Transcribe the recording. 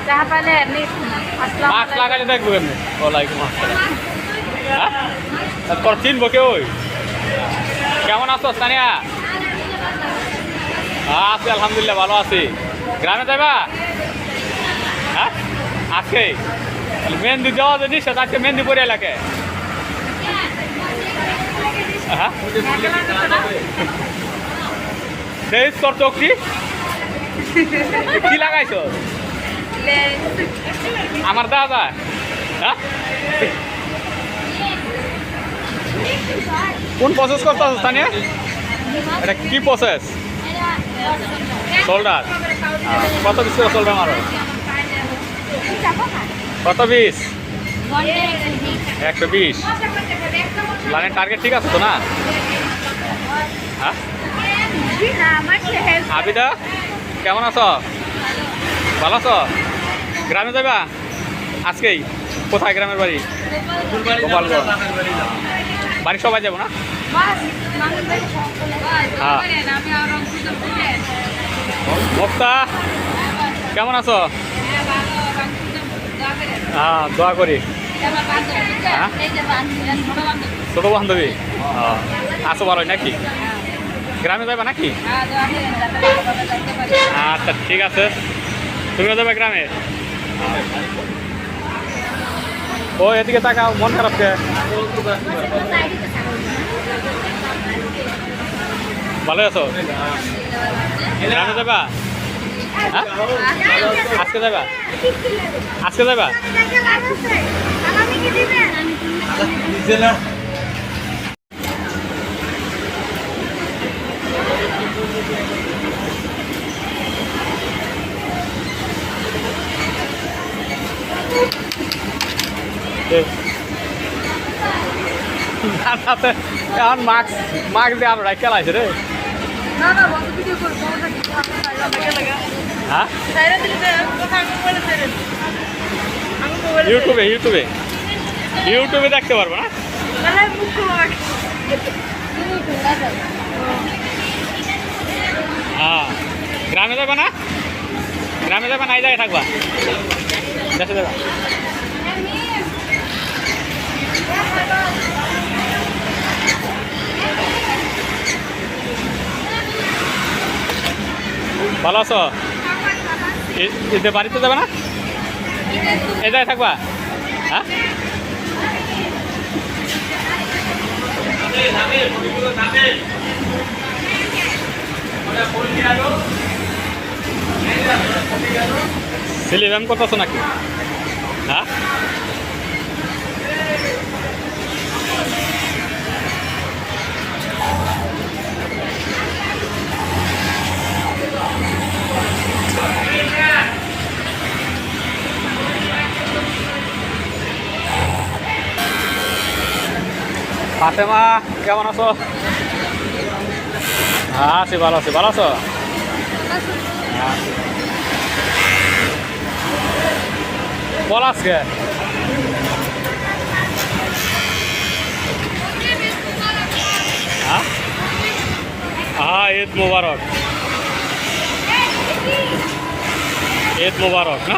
যাহা পাইলে মাছ লাগালে দেখবো কেমনি ওয়ালাইকুম আসসালাম। হ্যাঁ তোর চিনবো কে ওই? কেমন আছো তানিয়া? আছি আলহামদুলিল্লাহ ভালো আছি। গ্রামে যাবা? হ্যাঁ আজকে মেহেন্দি দেওয়া যদি সেটা আজকে মেহেন্দি পরে এলাকে। হ্যাঁ দেখ তোর চোখ কি লাগাইছ? আমার দাদা হ্যাঁ কোন প্রসেস করতে স্থানীয়? এটা কি প্রসেস? শোল্ডার কত পিস করে শোল্ডার মারো? কত পিস? 120। লাইনের টার্গেট ঠিক আছে তো না? হ্যাঁ আবিদা কেমন আছো? ভালো আছো? গ্রামে যাবা আজকেই? কোথায় গ্রামের বাড়ি? গোপালগঞ্জ। বাড়ি সবাই যাবো না? হ্যাঁ মুক্তা কেমন আছো? হ্যাঁ দোয়া করি। হ্যাঁ ছোট বান্ধবী আছো ভালোই নাকি? গ্রামে যাবে নাকি? আচ্ছা ঠিক আছে, তুমিও যাবে গ্রামে? ও এদিকে তাকাও, মন খারাপ কে? ভালো আছো? গ্রামে যাবা? হ্যাঁ আজকে যাবা? আজকে যাবা? এখন মাস্ক দিয়ে আরো খেলাইছে রে। হ্যাঁ ইউটিউবে ইউটিউবে ইউটিউবে দেখতে পারবো না? হ্যাঁ গ্রামে যাবে না? গ্রামে যাবে না এই জায়গায় থাকবা? দেশে যাবা? ভালো আছো? এতে বাড়িতে যাবে না? এই জায়গায় থাকবা? হ্যাঁ সিলিব্যাম করতেছো নাকি? হ্যাঁ ফাতেমা কেমন আছো? হ্যাঁ আছি ভালো আছি। ভালো আছো? বল আজকে হ্যাঁ ঈদ মুবারক। ঈদ মুবারক না?